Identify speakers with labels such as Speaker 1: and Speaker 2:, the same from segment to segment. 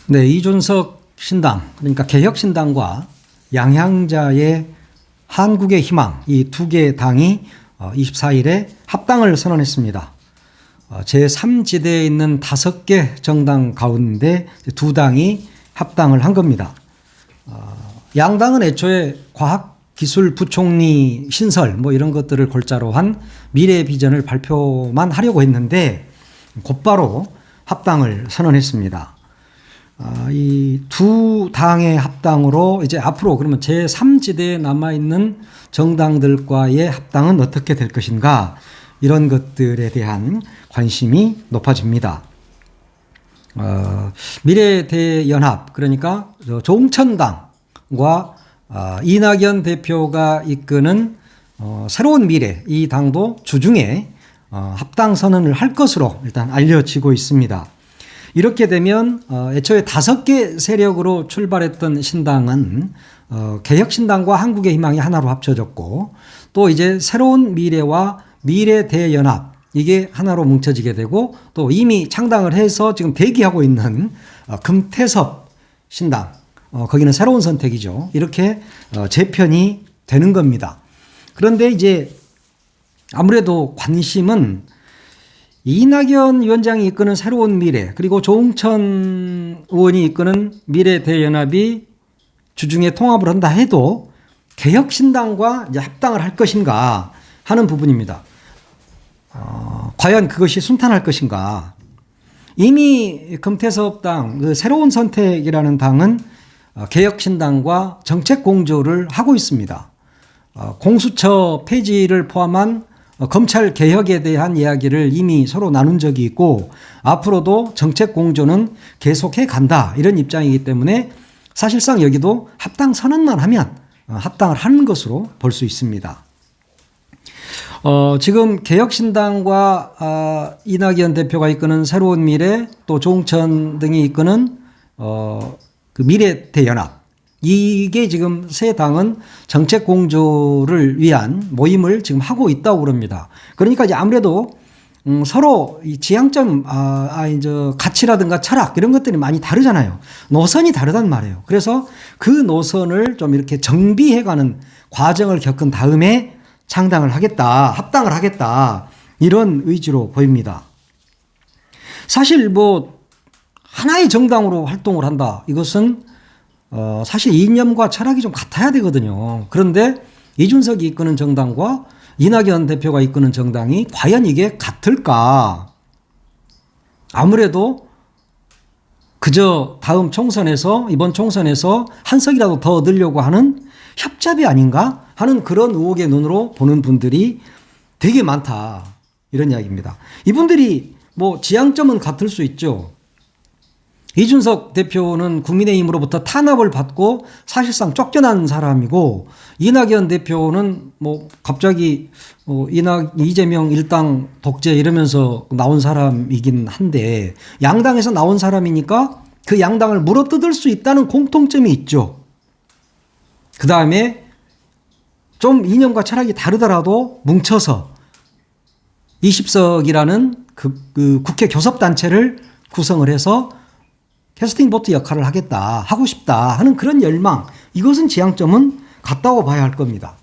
Speaker 1: 네, 이준석 신당, 그러니까 개혁신당과 양향자의 한국의 희망, 이 두 개 당이 24일에 합당을 선언했습니다. 제3지대에 있는 5개 정당 가운데 두 당이 합당을 한 겁니다. 양당은 애초에 과학기술부총리 신설 뭐 이런 것들을 골자로 한 미래 비전을 발표만 하려고 했는데 곧바로 합당을 선언했습니다. 이 두 당의 합당으로 이제 앞으로 그러면 제3지대에 남아있는 정당들과의 합당은 어떻게 될 것인가, 이런 것들에 대한 관심이 높아집니다. 미래대연합, 그러니까 조응천당과 이낙연 대표가 이끄는 새로운 미래, 이 당도 주중에 합당 선언을 할 것으로 일단 알려지고 있습니다. 이렇게 되면 애초에 5개 세력으로 출발했던 신당은 개혁신당과 한국의 희망이 하나로 합쳐졌고, 또 이제 새로운 미래와 미래대연합, 이게 하나로 뭉쳐지게 되고, 또 이미 창당을 해서 지금 대기하고 있는 금태섭 신당, 거기는 새로운 선택이죠. 이렇게 재편이 되는 겁니다. 그런데 이제 아무래도 관심은 이낙연 위원장이 이끄는 새로운 미래, 그리고 조응천 의원이 이끄는 미래대연합이 주중에 통합을 한다 해도 개혁신당과 이제 합당을 할 것인가 하는 부분입니다. 과연 그것이 순탄할 것인가. 이미 금태섭 당, 그 새로운 선택이라는 당은 개혁신당과 정책공조를 하고 있습니다. 공수처 폐지를 포함한 검찰 개혁에 대한 이야기를 이미 서로 나눈 적이 있고, 앞으로도 정책 공조는 계속해 간다, 이런 입장이기 때문에 사실상 여기도 합당 선언만 하면 합당을 하는 것으로 볼 수 있습니다. 지금 개혁신당과 이낙연 대표가 이끄는 새로운 미래, 또 조응천 등이 이끄는 그 미래대연합, 이게 지금 세 당은 정책 공조를 위한 모임을 지금 하고 있다고 그럽니다. 그러니까 이제 아무래도 서로 이 지향점, 이제 가치라든가 철학 이런 것들이 많이 다르잖아요. 노선이 다르단 말이에요. 그래서 그 노선을 좀 이렇게 정비해가는 과정을 겪은 다음에 창당을 하겠다, 합당을 하겠다, 이런 의지로 보입니다. 사실 뭐 하나의 정당으로 활동을 한다, 이것은 사실 이념과 철학이 좀 같아야 되거든요. 그런데 이준석이 이끄는 정당과 이낙연 대표가 이끄는 정당이 과연 이게 같을까? 아무래도 그저 다음 총선에서, 이번 총선에서 한 석이라도 더 얻으려고 하는 협잡이 아닌가 하는 그런 의혹의 눈으로 보는 분들이 되게 많다, 이런 이야기입니다. 이분들이 뭐 지향점은 같을 수 있죠. 이준석 대표는 국민의힘으로부터 탄압을 받고 사실상 쫓겨난 사람이고, 이낙연 대표는 뭐 갑자기 이재명 일당 독재 이러면서 나온 사람이긴 한데, 양당에서 나온 사람이니까 그 양당을 물어뜯을 수 있다는 공통점이 있죠. 그 다음에 좀 이념과 철학이 다르더라도 뭉쳐서 20석이라는 그 국회 교섭단체를 구성을 해서 캐스팅 보트 역할을 하고 싶다 하는 그런 열망, 이것은 지향점은 같다고 봐야 할 겁니다.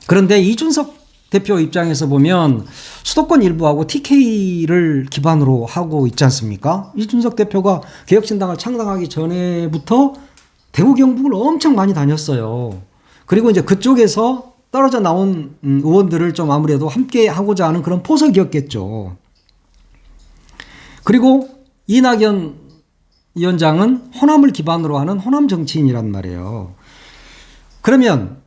Speaker 1: 그런데 이준석 대표 입장에서 보면 수도권 일부하고 TK를 기반으로 하고 있지 않습니까? 이준석 대표가 개혁신당을 창당하기 전에부터 대구 경북을 엄청 많이 다녔어요. 그리고 이제 그쪽에서 떨어져 나온 의원들을 좀 아무래도 함께 하고자 하는 그런 포석이었겠죠. 그리고 이낙연 위원장은 호남을 기반으로 하는 호남 정치인이란 말이에요. 그러면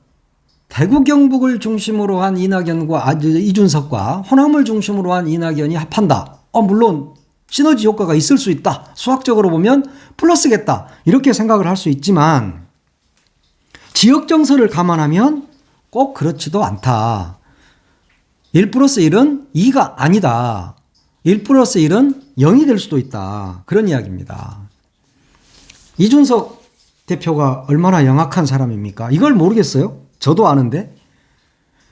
Speaker 1: 대구 경북을 중심으로 한 이낙연과 이준석과 호남을 중심으로 한 이낙연이 합한다. 물론 시너지 효과가 있을 수 있다. 수학적으로 보면 플러스겠다, 이렇게 생각을 할 수 있지만 지역 정서를 감안하면 꼭 그렇지도 않다. 1 플러스 1은 2가 아니다. 1 플러스 1은 0이 될 수도 있다. 그런 이야기입니다. 이준석 대표가 얼마나 영악한 사람입니까? 이걸 모르겠어요? 저도 아는데.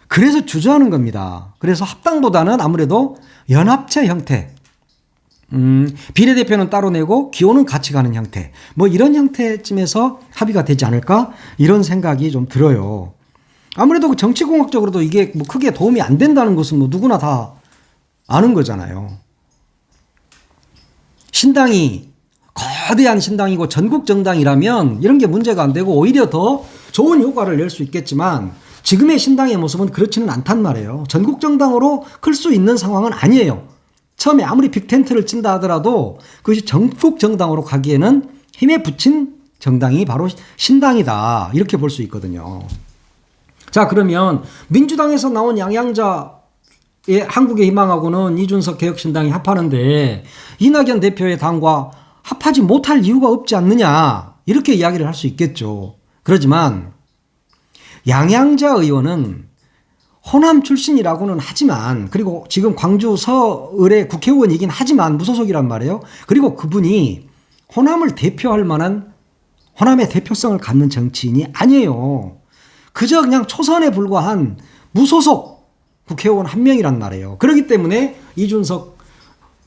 Speaker 1: 그래서 주저하는 겁니다. 그래서 합당보다는 아무래도 연합체 형태, 비례대표는 따로 내고 기호는 같이 가는 형태. 뭐 이런 형태쯤에서 합의가 되지 않을까? 이런 생각이 좀 들어요. 아무래도 정치공학적으로도 이게 뭐 크게 도움이 안 된다는 것은 뭐 누구나 다 아는 거잖아요. 신당이 거대한 신당이고 전국 정당이라면 이런 게 문제가 안 되고 오히려 더 좋은 효과를 낼 수 있겠지만 지금의 신당의 모습은 그렇지는 않단 말이에요. 전국 정당으로 클 수 있는 상황은 아니에요. 처음에 아무리 빅텐트를 친다 하더라도 그것이 전국 정당으로 가기에는 힘에 붙인 정당이 바로 신당이다. 이렇게 볼 수 있거든요. 자, 그러면 민주당에서 나온 양양자의 한국의 희망하고는 이준석 개혁신당이 합하는데 이낙연 대표의 당과 합하지 못할 이유가 없지 않느냐. 이렇게 이야기를 할 수 있겠죠. 그렇지만 양양자 의원은 호남 출신이라고는 하지만 그리고 지금 광주 서울의 국회의원이긴 하지만 무소속이란 말이에요. 그리고 그분이 호남을 대표할 만한 호남의 대표성을 갖는 정치인이 아니에요. 그저 그냥 초선에 불과한 무소속 국회의원 한 명이란 말이에요. 그렇기 때문에 이준석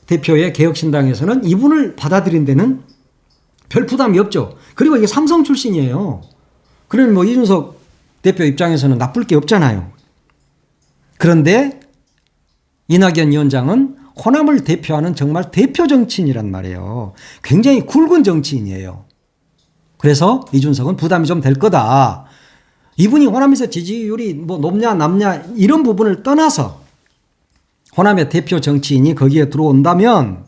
Speaker 1: 대표의 개혁신당에서는 이분을 받아들인 데는 별 부담이 없죠. 그리고 이게 삼성 출신이에요. 그러면 뭐 이준석 대표 입장에서는 나쁠 게 없잖아요. 그런데 이낙연 위원장은 호남을 대표하는 정말 대표 정치인이란 말이에요. 굉장히 굵은 정치인이에요. 그래서 이준석은 부담이 좀 될 거다. 이분이 호남에서 지지율이 뭐 높냐 낮냐 이런 부분을 떠나서 호남의 대표 정치인이 거기에 들어온다면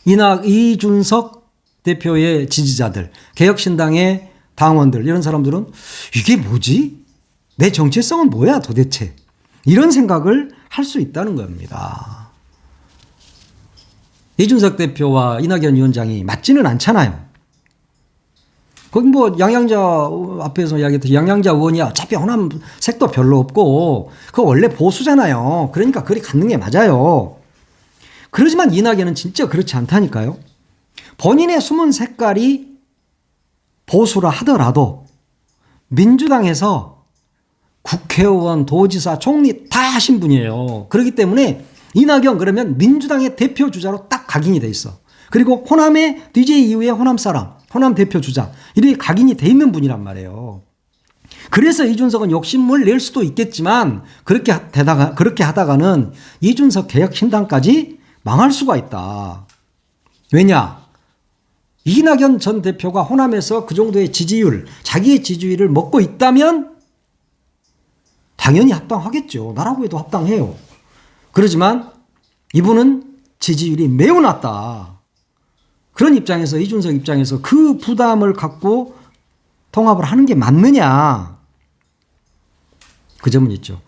Speaker 1: 이준석 대표의 지지자들, 개혁신당의 당원들 이런 사람들은 이게 뭐지? 내 정체성은 뭐야 도대체? 이런 생각을 할 수 있다는 겁니다. 이준석 대표와 이낙연 위원장이 맞지는 않잖아요. 거기 뭐 양양자 앞에서 이야기했듯이 양양자 의원이 어차피 호남 색도 별로 없고 그거 원래 보수잖아요. 그러니까 그리 갖는 게 맞아요. 그러지만 이낙연은 진짜 그렇지 않다니까요. 본인의 숨은 색깔이 보수라 하더라도 민주당에서 국회의원, 도지사, 총리 다 하신 분이에요. 그렇기 때문에 이낙연 그러면 민주당의 대표 주자로 딱 각인이 돼 있어. 그리고 호남의 DJ 이후에 호남 사람, 호남 대표 주자 이렇게 각인이 돼 있는 분이란 말이에요. 그래서 이준석은 욕심을 낼 수도 있겠지만 그렇게 하다가는 이준석 개혁신당까지 망할 수가 있다. 왜냐? 이낙연 전 대표가 호남에서 그 정도의 지지율, 자기의 지지율을 먹고 있다면 당연히 합당하겠죠. 나라고 해도 합당해요. 그렇지만 이분은 지지율이 매우 낮다. 그런 입장에서 이준석 입장에서 그 부담을 갖고 통합을 하는 게 맞느냐. 그 점은 있죠.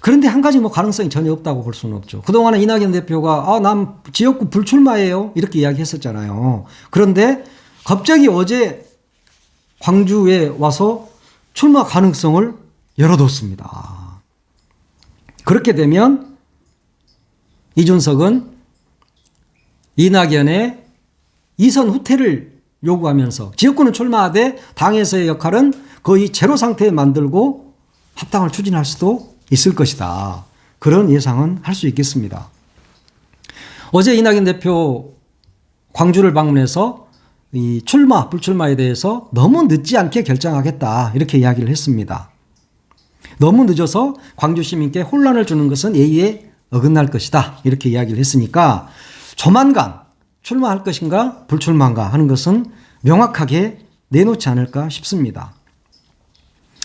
Speaker 1: 그런데 한 가지 뭐 가능성이 전혀 없다고 볼 수는 없죠. 그동안에 이낙연 대표가 난 지역구 불출마예요. 이렇게 이야기했었잖아요. 그런데 갑자기 어제 광주에 와서 출마 가능성을 열어뒀습니다. 그렇게 되면 이준석은 이낙연의 이선 후퇴를 요구하면서 지역구는 출마하되 당에서의 역할은 거의 제로 상태에 만들고 합당을 추진할 수도 있을 것이다. 그런 예상은 할 수 있겠습니다. 어제 이낙연 대표 광주를 방문해서 이 출마, 불출마에 대해서 너무 늦지 않게 결정하겠다. 이렇게 이야기를 했습니다. 너무 늦어서 광주 시민께 혼란을 주는 것은 예의에 어긋날 것이다. 이렇게 이야기를 했으니까 조만간 출마할 것인가 불출마인가 하는 것은 명확하게 내놓지 않을까 싶습니다.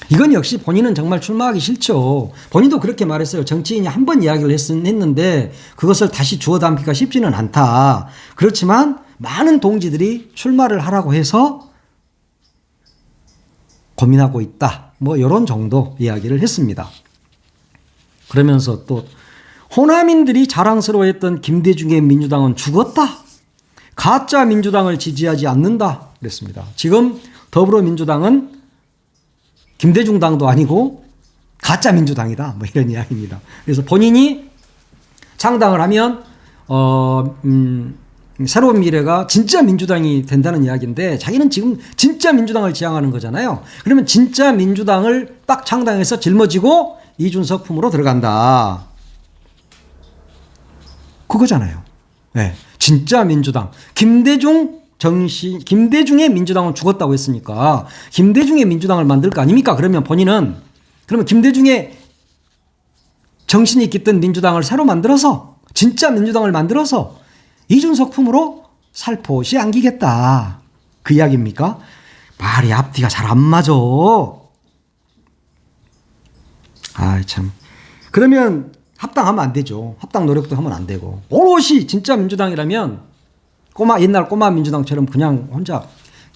Speaker 1: 이건 역시 본인은 정말 출마하기 싫죠. 본인도 그렇게 말했어요. 정치인이 한 번 이야기를 했는데 그것을 다시 주워 담기가 쉽지는 않다. 그렇지만 많은 동지들이 출마를 하라고 해서 고민하고 있다. 뭐 이런 정도 이야기를 했습니다. 그러면서 또 호남인들이 자랑스러워했던 김대중의 민주당은 죽었다. 가짜 민주당을 지지하지 않는다. 그랬습니다. 지금 더불어민주당은 김대중 당도 아니고 가짜 민주당이다. 뭐 이런 이야기입니다. 그래서 본인이 창당을 하면 새로운 미래가 진짜 민주당이 된다는 이야기인데 자기는 지금 진짜 민주당을 지향하는 거잖아요. 그러면 진짜 민주당을 딱 창당해서 짊어지고 이준석 품으로 들어간다. 그거잖아요. 네, 진짜 민주당. 김대중의 민주당은 죽었다고 했으니까 김대중의 민주당을 만들 거 아닙니까? 그러면 본인은 그러면 김대중의 정신이 깃든 민주당을 새로 만들어서 진짜 민주당을 만들어서 이준석 품으로 살포시 안기겠다. 그 이야기입니까? 말이 앞뒤가 잘 안 맞아. 아, 참. 그러면 합당하면 안 되죠. 합당 노력도 하면 안 되고. 오롯이 진짜 민주당이라면 옛날 꼬마 민주당처럼 그냥 혼자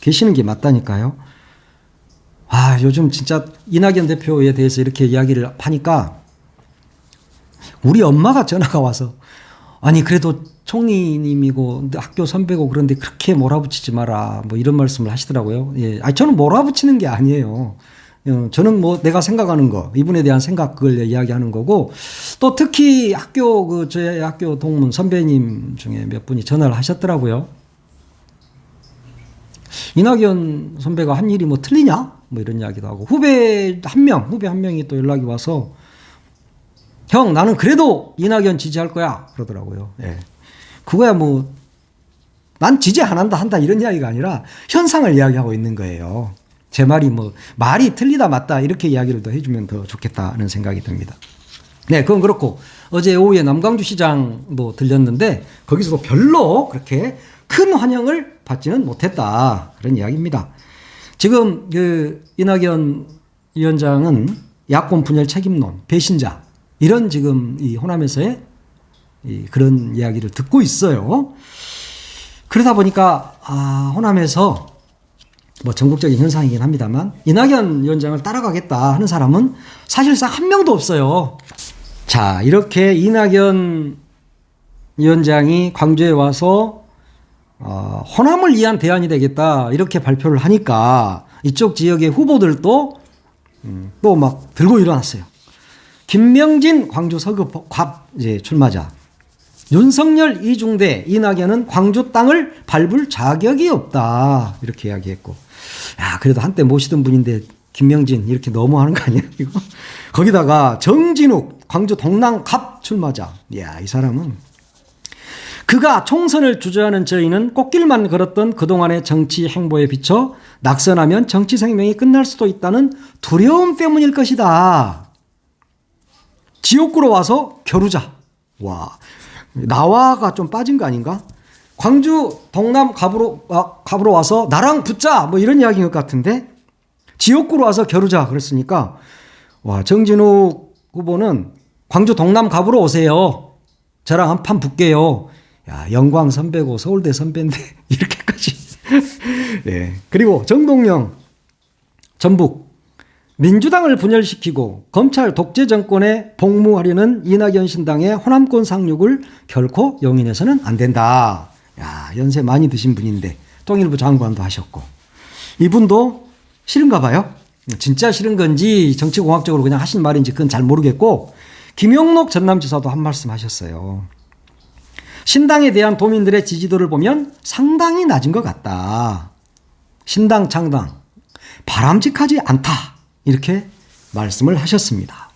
Speaker 1: 계시는 게 맞다니까요. 아, 요즘 진짜 이낙연 대표에 대해서 이렇게 이야기를 하니까 우리 엄마가 전화가 와서 아니 그래도 총리님이고 학교 선배고 그런데 그렇게 몰아붙이지 마라 뭐 이런 말씀을 하시더라고요. 예, 아니 저는 몰아붙이는 게 아니에요. 저는 뭐 내가 생각하는 거 이분에 대한 생각 그걸 이야기하는 거고 또 특히 저희 학교 동문 선배님 중에 몇 분이 전화를 하셨더라고요. 이낙연 선배가 한 일이 뭐 틀리냐 뭐 이런 이야기도 하고 후배 한 명이 또 연락이 와서 형 나는 그래도 이낙연 지지할 거야 그러더라고요. 예. 그거야 뭐 난 지지 안 한다 이런 이야기가 아니라 현상을 이야기하고 있는 거예요. 제 말이 뭐 말이 틀리다 맞다 이렇게 이야기를 더 해주면 더 좋겠다는 생각이 듭니다. 네, 그건 그렇고 어제 오후에 남광주 시장도 들렸는데 거기서도 별로 그렇게 큰 환영을 받지는 못했다 그런 이야기입니다. 지금 그 이낙연 위원장은 야권 분열 책임론, 배신자 이런 지금 이 호남에서의 그런 이야기를 듣고 있어요. 그러다 보니까 호남에서 뭐 전국적인 현상이긴 합니다만 이낙연 위원장을 따라가겠다 하는 사람은 사실상 한 명도 없어요. 자, 이렇게 이낙연 위원장이 광주에 와서 호남을 위한 대안이 되겠다 이렇게 발표를 하니까 이쪽 지역의 후보들도 또 막 들고 일어났어요. 김명진 광주 서구 이제 출마자, 윤석열 이중대 이낙연은 광주 땅을 밟을 자격이 없다 이렇게 이야기했고, 야 그래도 한때 모시던 분인데 김명진 이렇게 너무하는 거 아니야 이거? 거기다가 정진욱 광주 동남 갑 출마자, 야 이 사람은 그가 총선을 주저하는 저희는 꽃길만 걸었던 그동안의 정치 행보에 비춰 낙선하면 정치 생명이 끝날 수도 있다는 두려움 때문일 것이다. 지옥구로 와서 겨루자. 와, 나와가 좀 빠진 거 아닌가? 광주 동남 갑으로 와서 나랑 붙자 뭐 이런 이야기인 것 같은데 지옥구로 와서 겨루자 그랬으니까 와 정진욱 후보는 광주 동남 갑으로 오세요. 저랑 한 판 붙게요. 야 영광 선배고 서울대 선배인데 이렇게까지. 네. 그리고 정동영 전북 민주당을 분열시키고 검찰 독재 정권에 복무하려는 이낙연 신당의 호남권 상륙을 결코 용인해서는 안 된다. 야, 연세 많이 드신 분인데 통일부 장관도 하셨고 이분도 싫은가 봐요. 진짜 싫은 건지 정치공학적으로 그냥 하신 말인지 그건 잘 모르겠고 김용록 전남지사도 한 말씀 하셨어요. 신당에 대한 도민들의 지지도를 보면 상당히 낮은 것 같다. 신당 창당 바람직하지 않다. 이렇게 말씀을 하셨습니다.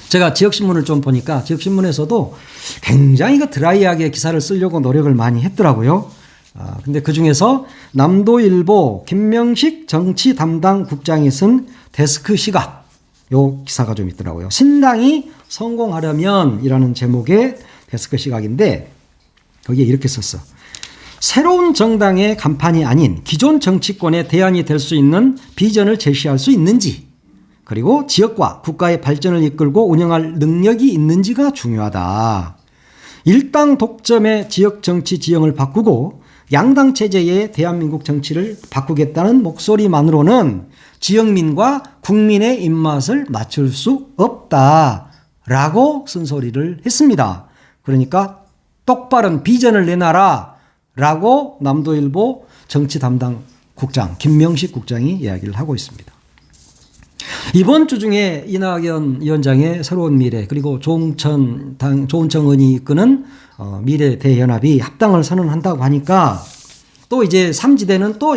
Speaker 1: 제가 지역신문을 좀 보니까 지역신문에서도 굉장히 드라이하게 기사를 쓰려고 노력을 많이 했더라고요. 근데 그 중에서 남도일보 김명식 정치 담당 국장이 쓴 데스크 시각, 요 기사가 좀 있더라고요. 신당이 성공하려면 이라는 제목의 데스크 시각인데 거기에 이렇게 썼어. 새로운 정당의 간판이 아닌 기존 정치권의 대안이 될 수 있는 비전을 제시할 수 있는지, 그리고 지역과 국가의 발전을 이끌고 운영할 능력이 있는지가 중요하다. 일당 독점의 지역 정치 지형을 바꾸고 양당 체제의 대한민국 정치를 바꾸겠다는 목소리만으로는 지역민과 국민의 입맛을 맞출 수 없다라고 쓴소리를 했습니다. 그러니까 똑바른 비전을 내놔라 라고 남도일보 정치 담당 국장 김명식 국장이 이야기를 하고 있습니다. 이번 주 중에 이낙연 위원장의 새로운 미래 그리고 조은천 의원이 이끄는 미래 대연합이 합당을 선언한다고 하니까 또 이제 3지대는 또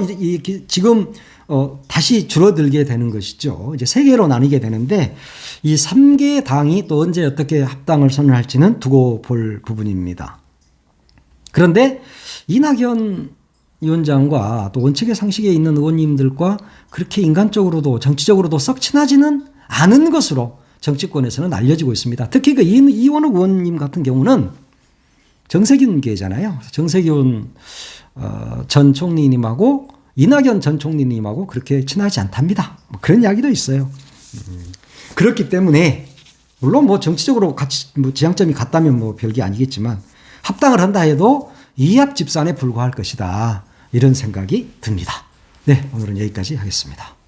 Speaker 1: 지금 다시 줄어들게 되는 것이죠. 이제 3개로 나뉘게 되는데 이 3개의 당이 또 언제 어떻게 합당을 선언할지는 두고 볼 부분입니다. 그런데 이낙연 위원장과 또 원칙의 상식에 있는 의원님들과 그렇게 인간적으로도 정치적으로도 썩 친하지는 않은 것으로 정치권에서는 알려지고 있습니다. 특히 그 이원욱 의원님 같은 경우는 정세균계잖아요. 정세균 전 총리님하고 이낙연 전 총리님하고 그렇게 친하지 않답니다. 뭐 그런 이야기도 있어요. 그렇기 때문에 물론 뭐 정치적으로 같이 뭐 지향점이 같다면 뭐 별게 아니겠지만 합당을 한다 해도 이합 집산에 불과할 것이다. 이런 생각이 듭니다. 네, 오늘은 여기까지 하겠습니다.